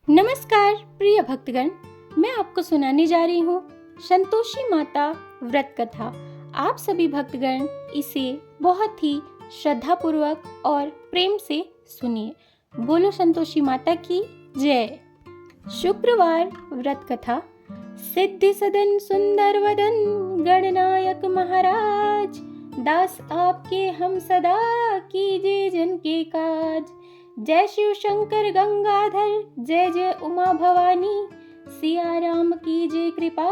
नमस्कार प्रिय भक्तगण, मैं आपको सुनाने जा रही हूँ संतोषी माता व्रत कथा। आप सभी भक्तगण इसे बहुत ही श्रद्धा पूर्वक और प्रेम से सुनिए। बोलो संतोषी माता की जय। शुक्रवार व्रत कथा। सिद्धि सदन सुंदर वदन गणनायक महाराज, दास आपके हम सदा कीजिए जन के काज। जय शिव शंकर गंगाधर, जय जय उमा भवानी, सिया राम की जय कृपा,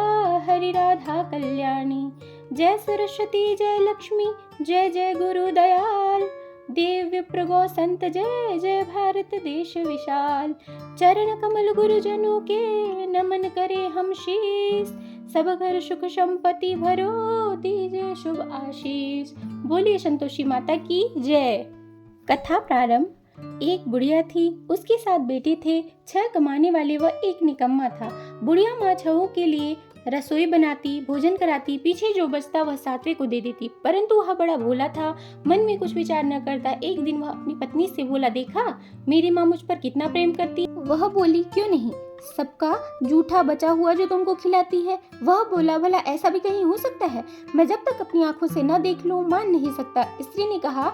हरि राधा कल्याणी। जय सरस्वती जय लक्ष्मी, जय जय गुरु दयाल, देव विप्र गौ संत जय जय भारत देश विशाल। चरण कमल गुरुजनों के नमन करे हम शीस, सब घर सुख संपत्ति भरो दीजिए शुभ आशीष। बोलिए संतोषी माता की जय। कथा प्रारंभ। एक बुढ़िया थी, उसके 7 बेटे थे। 6 कमाने वाले व एक निकम्मा था। बुढ़िया माँ 6 के लिए रसोई बनाती, भोजन कराती, पीछे जो बचता वह 7वें को दे देती। परंतु वह बड़ा भोला था, मन में कुछ विचार न करता। एक दिन वह अपनी पत्नी से बोला, देखा मेरी माँ मुझ पर कितना प्रेम करती। वह बोली, क्यों नहीं, सबका जूठा बचा हुआ जो तुमको खिलाती है। वह बोला, भला ऐसा भी कहीं हो सकता है? मैं जब तक अपनी आंखों से न देख लूं मान नहीं सकता। स्त्री ने कहा,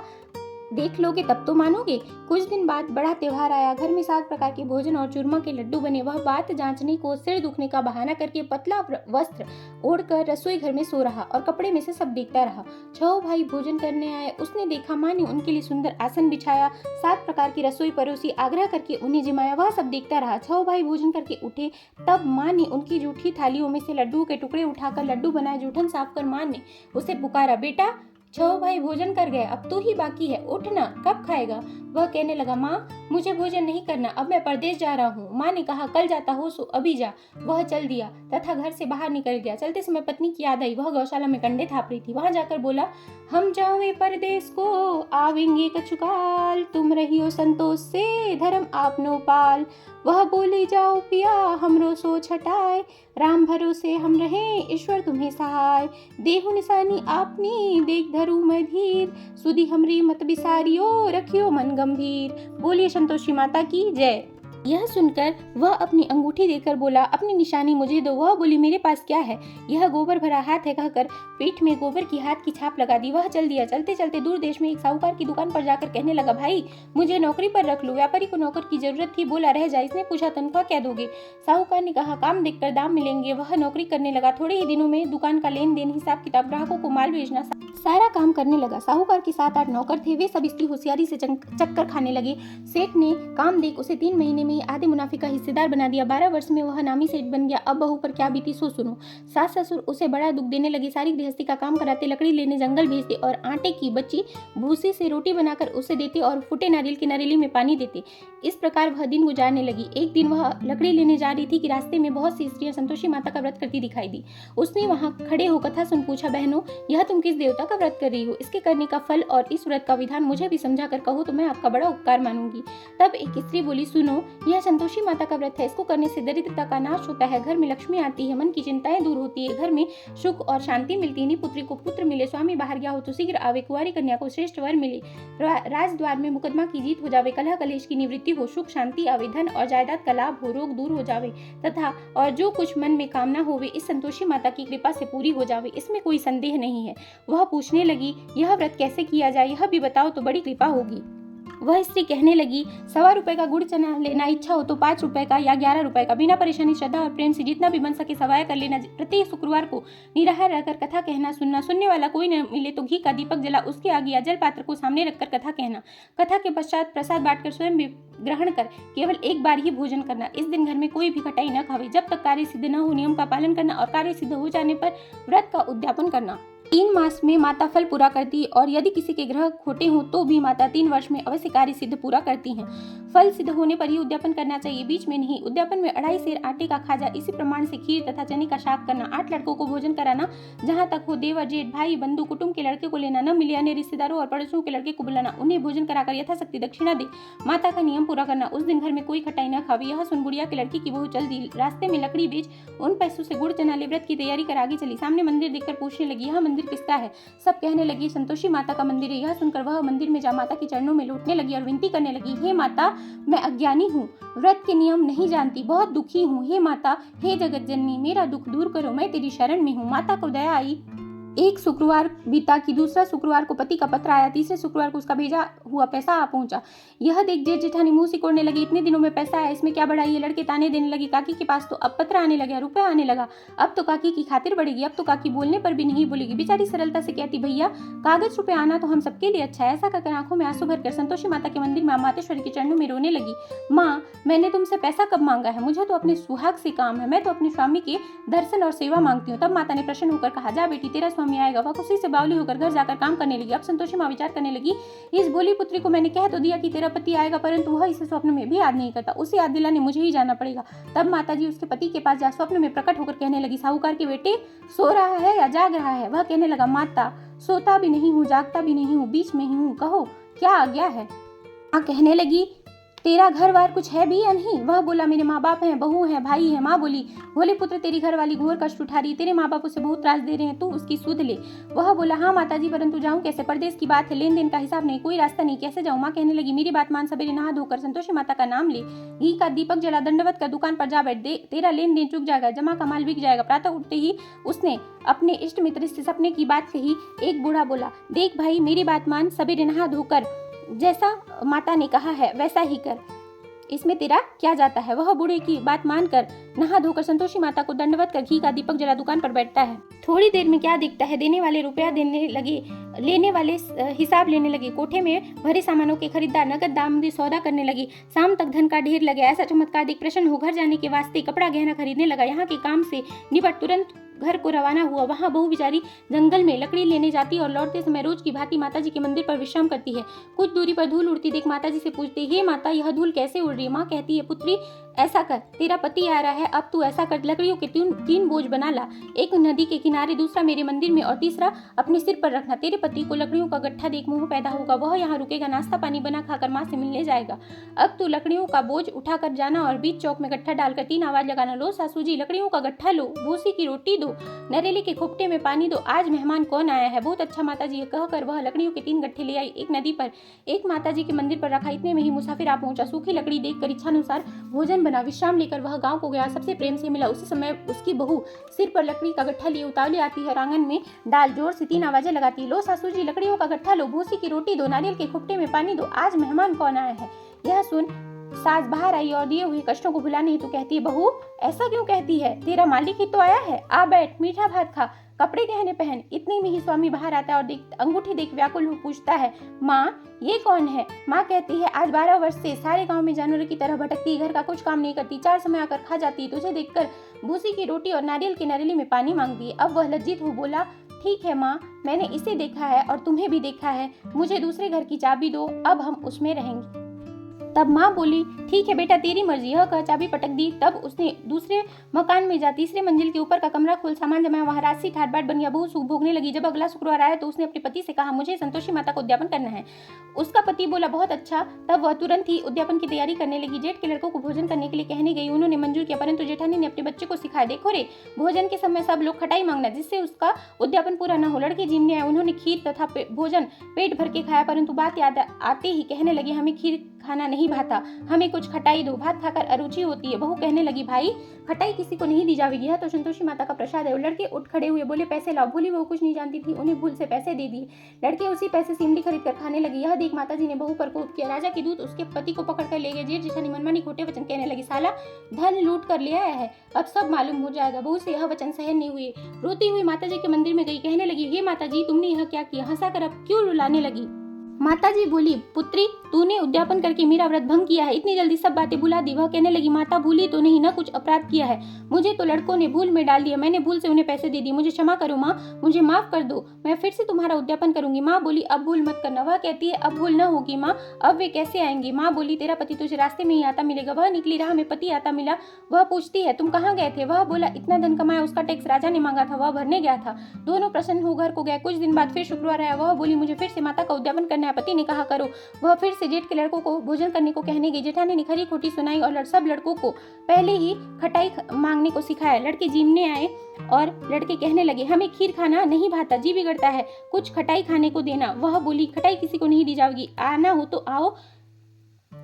देख लोगे तब तो मानोगे। कुछ दिन बाद बड़ा त्योहार आया। घर में 7 प्रकार के भोजन और चूरमा के लड्डू बने। वह बात जांचने को सिर दुखने का बहाना करके पतला वस्त्र ओढ़कर रसोई घर में सो रहा और कपड़े में से सब देखता रहा। 6 भाई भोजन करने आए। उसने देखा माँ ने उनके लिए सुंदर आसन बिछाया, 7 प्रकार की रसोई परोसी, आग्रह करके उन्हें जिमाया। वह सब देखता रहा। 6 भाई भोजन करके उठे, तब माँ ने उनकी जूठी थालियों में से लड्डू के टुकड़े उठाकर लड्डू बनाए। जूठन साफ कर माँ ने उसे पुकारा, बेटा 6 भाई भोजन कर गए, अब तू ही बाकी है, उठना, कब खाएगा? वह कहने लगा, माँ मुझे भोजन नहीं करना, अब मैं परदेश जा रहा हूँ। माँ ने कहा, कल जाता हो सो अभी जा। वह चल दिया तथा घर से बाहर निकल गया। चलते समय पत्नी की याद आई। वह गौशाला में कंडे थाप रही थी। वहां जाकर बोला, हम जावे परदेश को आवेंगे कछुकाल, तुम रहियो संतोष से धर्म आपनो पाल। वह बोली, जाओ पिया हमरो सो छटाए, राम भरोसे हम रहें ईश्वर तुम्हें सहाय। देहु निशानी आपनी देख धरू मैं धीर, सुधी हमरी मत बिसारियो रखियो मन गंभीर। बोलिए संतोषी माता की जय। यह सुनकर वह अपनी अंगूठी देकर बोला, अपनी निशानी मुझे दो। वह बोली, मेरे पास क्या है, यह गोबर भरा हाथ है, कहकर पीठ में गोबर की हाथ की छाप लगा दी। वह चल दिया। चलते चलते दूर देश में एक साहूकार की दुकान पर जाकर कहने लगा, भाई मुझे नौकरी पर रख लो। व्यापारी को नौकर की जरूरत थी, बोला रह जा। इसने पूछा, तनख्वाह क्या दोगे? साहूकार ने कहा, काम देखकर दाम मिलेंगे। वह नौकरी करने लगा। थोड़े ही दिनों में दुकान का लेन देन, हिसाब किताब, ग्राहकों को माल भेजना, सारा काम करने लगा। साहूकार के 7-8 नौकर थे। वे सब इसकी होशियारी से चक्कर खाने लगे। सेठ ने काम देख उसे 3 महीने में आधे मुनाफे का हिस्सेदार बना दिया। 12 वर्ष में वह नामी सेठ बन गया। अब बहू पर क्या बीती सो सुनो। सास ससुर उसे बड़ा दुख देने लगे। सारी गृहस्थी का काम कराते, लकड़ी लेने जंगल भेजते और आटे की बची भूसी से रोटी बनाकर उसे देते और फूटे नारियल की नरेली में पानी देते। इस प्रकार वह दिन गुजारने लगी। एक दिन वह लकड़ी लेने जा रही थी कि रास्ते में बहुत सी स्त्रियां संतोषी माता का व्रत करती दिखाई दी। उसने वहां खड़े होकर कथा सुन पूछा, बहनों यह तुम किस देवता का व्रत कर रही हो? इसके करने का फल और इस व्रत का विधान मुझे भी समझा कर कहो तो मैं आपका बड़ा उपकार मानूंगी। तब एक स्त्री बोली, सुनो, यह संतोषी माता का व्रत है। इसको करने से दरिद्रता का नाश होता है, घर में लक्ष्मी आती है, मन की चिंताएं दूर होती है, घर में सुख और शांति मिलती है, पुत्री को पुत्र मिले, स्वामी बाहर गया हो तो शीघ्र आवे, कुंवारी कन्या को श्रेष्ठ वर मिले, राजद्वार में मुकदमा की जीत हो जावे, कलह कलेश की निवृत्ति हो, सुख शांति आवे, धन और जायदाद का लाभ हो, रोग दूर हो जावे तथा और जो कुछ मन में कामना होवे इस संतोषी माता की कृपा से पूरी हो जावे, इसमें कोई संदेह नहीं है। वह पूछने लगी, यह व्रत कैसे किया जाए, यह भी बताओ तो बड़ी कृपा होगी। वह स्त्री कहने लगी, 1.25 रुपए का गुड़ चना लेना, इच्छा हो तो 5 रुपए का या 11 रुपए का, बिना परेशानी श्रद्धा और प्रेम से जितना भी बन सके सवाया कर लेना। प्रत्येक शुक्रवार को निराहार रहकर कथा कहना, सुनना, सुनने वाला कोई न मिले तो घी का दीपक जला उसके आगे या जल पात्र को सामने रखकर कथा कहना। कथा के पश्चात प्रसाद बांटकर स्वयं भी ग्रहण कर केवल एक बार ही भोजन करना। इस दिन घर में कोई भी खटाई न खावे। जब तक कार्य सिद्ध न हो नियम का पालन करना और कार्य सिद्ध हो जाने पर व्रत का उद्यापन करना। 3 मास में माता फल पूरा करती और यदि किसी के ग्रह खोटे हों तो भी माता 3 वर्ष में अवश्य कार्य सिद्ध पूरा करती हैं। फल सिद्ध होने पर ही उद्यापन करना चाहिए, बीच में नहीं। उद्यापन में 2.5 सेर आटे का खाजा, इसी प्रमाण से खीर तथा चने का शाक करना। 8 लड़कों को भोजन कराना, जहाँ तक हो देवर जेठ भाई बंधु कुटुंब के लड़के को लेना, न मिले अन्य रिश्तेदारों और पड़ोसियों के लड़के को बुलाना, उन्हें भोजन कराकर यथाशक्ति दक्षिणा दे माता का नियम पूरा करना। उस दिन घर में कोई खटाई न खावे। यह सुन गुड़िया के लड़की की बहू चल दी। रास्ते में लकड़ी बेच उन पैसों से गुड़ चना ले व्रत की तैयारी कर आगे चली। सामने मंदिर देखकर पूछने लगी, यह मंदिर मंदिर किसका है? सब कहने लगी संतोषी माता का मंदिर है। यह सुनकर वह मंदिर में जा माता के चरणों में लौटने लगी और विनती करने लगी, हे माता, मैं अज्ञानी हूँ, व्रत के नियम नहीं जानती, बहुत दुखी हूँ। हे माता, हे जगत जननी, मेरा दुख दूर करो, मैं तेरी शरण में हूँ। माता को दया आई। एक शुक्रवार बीता कि दूसरा शुक्रवार को पति का पत्र आया, तीसरे शुक्रवार को उसका भेजा हुआ पैसा आ पहुंचा। यह देख जेठ जेठानी मुंह सिकोड़ने लगी, इतने दिनों में पैसा आया, इसमें क्या बढ़ाई है? लड़के ताने देने लगी, काकी के पास तो अब पत्र आने लगा, रुपया आने लगा, अब तो काकी की खातिर बढ़ेगी, अब तो काकी बोलने पर भी नहीं बोलेगी। बेचारी सरलता से कहती, भैया कागज रुपया आना तो हम सबके लिए अच्छा है। ऐसा कहकर आंखों में आंसू भरकर संतोषी माता के मंदिर में मातेश्वरी के चरणों में रोने लगी। माँ, मैंने तुमसे पैसा कब मांगा है? मुझे तो अपने सुहाग से काम है, मैं तो अपने स्वामी के दर्शन और सेवा मांगती हूँ। तब माता ने प्रसन्न होकर कहा, जा बेटी, तेरा स्वामी आएगा। वह खुशी से बावली होकर घर जाकर काम करने लगी। अब संतोषी माँ विचार करने लगी, इस भोली पुत्री को मैंने कह तो दिया कि तेरा पति आएगा, परंतु वह इसे स्वप्न में भी याद नहीं करता, उसे याद दिलाने मुझे ही जाना पड़ेगा। तब माताजी उसके पति के पास जा स्वप्न में प्रकट होकर कहने लगी, साहूकार के बेटे सो रहा है या जाग रहा है? वह कहने लगा, माता, सोता भी नहीं हूँ, जागता भी नहीं हूँ, बीच में ही हूँ, कहो क्या आज्ञा है? माँ कहने लगी, तेरा घर बार कुछ है भी या नहीं? वह बोला, मेरे माँ बाप हैं, बहू है, भाई है। माँ बोली, भोले पुत्र, तेरी घर वाली घोर कष्ट उठा रही है, तेरे माँ बाप उसे बहुत त्रास दे रहे हैं, तू उसकी सुध ले। वह बोला, हाँ माताजी, परंतु जाऊँ कैसे? परदेश की बात है, लेन देन का हिसाब नहीं, कोई रास्ता नहीं, कैसे जाऊँ? माँ कहने लगी, मेरी बात मान, सवेरे नहा धोकर संतोषी माता का नाम ले, घी का दीपक जला, दंडवत कर दुकान पर जा बैठ दे, तेरा लेन देन चुक जाएगा, जमा का माल बिक जाएगा। प्रातः उठते ही उसने अपने इष्ट मित्र से सपने की बात कही। एक बूढ़ा बोला, देख भाई, मेरी बात मान, सवेरे नहा धोकर जैसा माता ने कहा है वैसा ही कर, इसमें तेरा क्या जाता है? वह बूढ़े की बात मानकर नहा धोकर संतोषी माता को दंडवत कर घी का दीपक जला दुकान पर बैठता है। थोड़ी देर में क्या दिखता है, देने वाले रुपया देने लगे, लेने वाले हिसाब लेने लगे, कोठे में भरे सामानों के खरीदार नगद दाम दे सौदा करने लगे, शाम तक धन का ढेर लगे। ऐसा चमत्कार देख प्रसन्न हो घर जाने के वास्ते कपड़ा गहना खरीदने लगा। यहाँ के काम से निपट तुरंत घर को रवाना हुआ। वहाँ बहू बेचारी जंगल में लकड़ी लेने जाती और लौटते समय रोज की भांति माताजी के मंदिर पर विश्राम करती है। कुछ दूरी पर धूल उड़ती देख माताजी से पूछती, हे माता, यह धूल कैसे उड़ रही है? माँ कहती है, पुत्री ऐसा कर, तेरा पति आ रहा है, अब तू ऐसा कर, लकड़ियों के तीन बोझ बना ला, एक नदी के किनारे, दूसरा मेरे मंदिर में और तीसरा अपने सिर पर रखना। तेरे पति को लकड़ियों का गट्ठा देख मोह पैदा होगा, वह यहाँ रुकेगा, नाश्ता पानी बना खाकर माँ से मिलने जाएगा। अब तू लकड़ियों का बोझ उठा कर जाना और बीच चौक में गट्ठा डालकर 3 आवाज लगाना, लो सासू जी, लकड़ियों का गट्ठा लो, भूसी की रोटी दो, नरेले के खोपटे में पानी दो, आज मेहमान कौन आया है? बहुत अच्छा माताजी, कहकर वह लकड़ियों के 3 गट्ठे ले आई, एक नदी पर, एक माताजी के मंदिर पर रखा। इतने में ही मुसाफिर आ पहुंचा। सूखी लकड़ी देखकर इच्छानुसार भोजन बना। विश्राम लेकर वह गांव को गया, सबसे प्रेम से मिला। उसी समय उसकी बहू सिर पर लकड़ी का गट्ठा लिए उतावली आती है और आंगन में डाल जोर से 3 आवाजें लगाती है, लो सासू जी, लकड़ियों का गट्ठा लो, भूसी की रोटी दो, नारियल के खोपटे में पानी दो, आज मेहमान कौन आया है? यह सुन सास बाहर आई और दिए हुए कष्टों को भुलाने हेतु कहती है, बहू ऐसा क्यों कहती है? तेरा मालिक ही तो आया है, आ बैठ, मीठा भात खा, कपड़े गहने पहन। इतने में ही स्वामी बाहर आता है और अंगूठी देख व्याकुल हो पूछता है, माँ ये कौन है? माँ कहती है, आज 12 वर्ष से सारे गांव में जानवर की तरह भटकती, घर का कुछ काम नहीं करती, 4 समय आकर खा जाती, तुझे देखकर भूसी की रोटी और नारियल के नरेले में पानी मांगती है। अब वह लज्जित हो बोला, ठीक है माँ, मैंने इसे देखा है और तुम्हें भी देखा है, मुझे दूसरे घर की चाबी दो, अब हम उसमें रहेंगे। तब माँ बोली, ठीक है बेटा, तेरी मर्जी। यह कह चाबी पटक दी। तब उसने दूसरे मकान में जा तीसरे मंजिल के ऊपर का कमरा खोल सामान जमाया, वहाँ राशि ठाट बाट बन गया। बहू सुख भोगने लगी। जब अगला शुक्रवार आया तो उसने अपने पति से कहा, मुझे संतोषी माता को उद्यापन करना है। उसका पति बोला, बहुत अच्छा। तब वह तुरंत ही उद्यापन की तैयारी करने लगी। जेठ के लड़कों को भोजन करने के लिए कहने गई, उन्होंने मंजूर किया, परंतु जेठानी ने अपने बच्चे को सिखाया, देखो रे, भोजन के समय सब लोग खटाई मांगना, जिससे उसका उद्यापन पूरा न हो। लड़के जिमने आए, उन्होंने खीर तथा भोजन पेट भर के खाया, परंतु बात याद आते ही कहने लगे, हमें खीर खाना नहीं भाता, हमें कुछ खटाई दो, भात खाकर अरुचि होती है। बहू कहने लगी, भाई खटाई किसी को नहीं दी जाएगी, यह तो संतोषी माता का प्रसाद है। लड़के उठ खड़े हुए, बोले, पैसे लाओ। भूली बहू कुछ नहीं जानती थी, उन्हें भूल से पैसे दे दिए। लड़के उसी पैसे से इमली खरीद कर खाने लगे। यह देख माताजी ने बहू पर कोप किया। राजा के दूत उसके पति को पकड़ कर ले गए। जेठ जेठानी मनमानी खोटे वचन कहने लगी, साला धन लूट कर ले आया है, अब सब मालूम हो जाएगा। बहू से यह वचन सहन नहीं हुए, रोती हुई माताजी के मंदिर में गई, कहने लगी, हे माताजी, तुमने यह क्या किया? हंसा कर अब क्यों रुलाने लगी? माताजी बोली, पुत्री, तूने उद्यापन करके मेरा व्रत भंग किया है, इतनी जल्दी सब बातें भुला दी। वह कहने लगी, माता भूली तो नहीं ना, कुछ अपराध किया है, मुझे तो लड़कों ने भूल में डाल दिया, मैंने भूल से उन्हें पैसे दे दिए, मुझे क्षमा करो माँ, मुझे माफ कर दो, मैं फिर से तुम्हारा उद्यापन करूंगी। माँ बोली, अब भूल मत करना। वह कहती है, अब भूल न होगी माँ, अब वे कैसे आएंगे? माँ बोली, तेरा पति तुझे रास्ते में ही आता मिलेगा। वह निकली, राह में पति आता मिला। वह पूछती है, तुम कहाँ गए थे? वह बोला, इतना धन कमाया, उसका टैक्स राजा ने मांगा था, वह भरने गया था। दोनों प्रसन्न हो घर को गए। कुछ दिन बाद फिर शुक्रवार आया। वह बोली, मुझे फिर से माता का उद्यापन करना है। पति ने कहा, करो। वह फिर से से जेठ के लड़कों को भोजन करने को कहने गई। जेठानी ने खरी खोटी सुनाई और सब लड़कों को पहले ही खटाई मांगने को सिखाया। लड़के जीमने आए और लड़के कहने लगे, हमें खीर खाना नहीं भाता, जी बिगड़ता है, कुछ खटाई खाने को देना। वह बोली, खटाई किसी को नहीं दी जाएगी, आना हो तो आओ।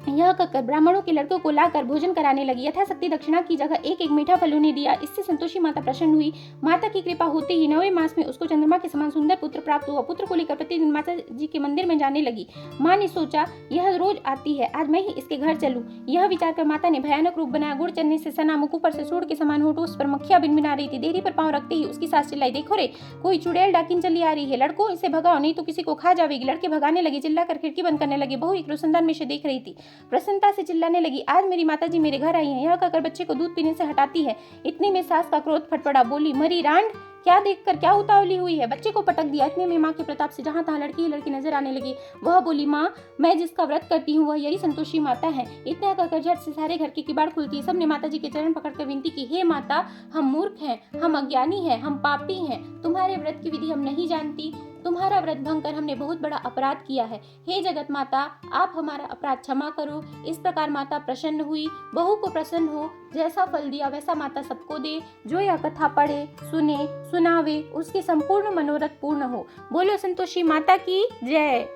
यह कहकर ब्राह्मणों के लड़कों को लाकर भोजन कराने लगी। यथाशक्ति दक्षिणा की जगह एक एक मीठा फल उन्हें दिया। इससे संतोषी माता प्रसन्न हुई। माता की कृपा होते ही 9वें मास में उसको चंद्रमा के समान सुंदर पुत्र प्राप्त हुआ। पुत्र को लेकर प्रतिदिन माता जी के मंदिर में जाने लगी। माँ ने सोचा, यह रोज आती है, आज मैं ही इसके घर चलूं। यह विचार कर माता ने भयानक रूप बनाया। गुड़ चलने से सना, मुख ऊपर से सूंड के समान होठों उस पर मक्खियां भिनभिना रही थी। देहरी पर पांव रखते ही उसकी सास चिल्लाई, देखो रे, कोई चुड़ैल डाकिन चली आ रही है, लड़कों इसे भगाओ नहीं तो किसी को खा जाएगी। लड़के भगाने लगे, चिल्लाकर खिड़की बंद करने लगे। बहू एक रोशनदान में से देख रही थी, प्रसन्नता से चिल्लाने लगी, आज मेरी माताजी मेरे घर आई है। यह कहकर बच्चे को दूध पीने से हटाती है। इतने में सास का क्रोध फटफड़ा, बोली, मरी रांड, क्या देखकर क्या उतावली हुई है। बच्चे को पटक दिया। इतने में माँ के प्रताप से जहाँ तहाँ लड़की ही लड़की नजर आने लगी। वह बोली, माँ, मैं जिसका व्रत करती हूँ वह यही संतोषी माता है। इतना कहकर झट से सारे घर की किवाड़ खुलती है। सबने माता जी के चरण पकड़कर विनती की, हे माता, हम मूर्ख हैं, हम अज्ञानी हैं, हम पापी हैं, तुम्हारे व्रत की विधि हम नहीं जानती, तुम्हारा व्रत भंग कर हमने बहुत बड़ा अपराध किया है। हे जगत माता, आप हमारा अपराध क्षमा करो। इस प्रकार माता प्रसन्न हुई। बहू को प्रसन्न हो, जैसा फल दिया वैसा माता सबको दे। जो यह कथा पढ़े, सुने, सुनावे, उसके संपूर्ण मनोरथ पूर्ण हो। बोलो संतोषी माता की जय।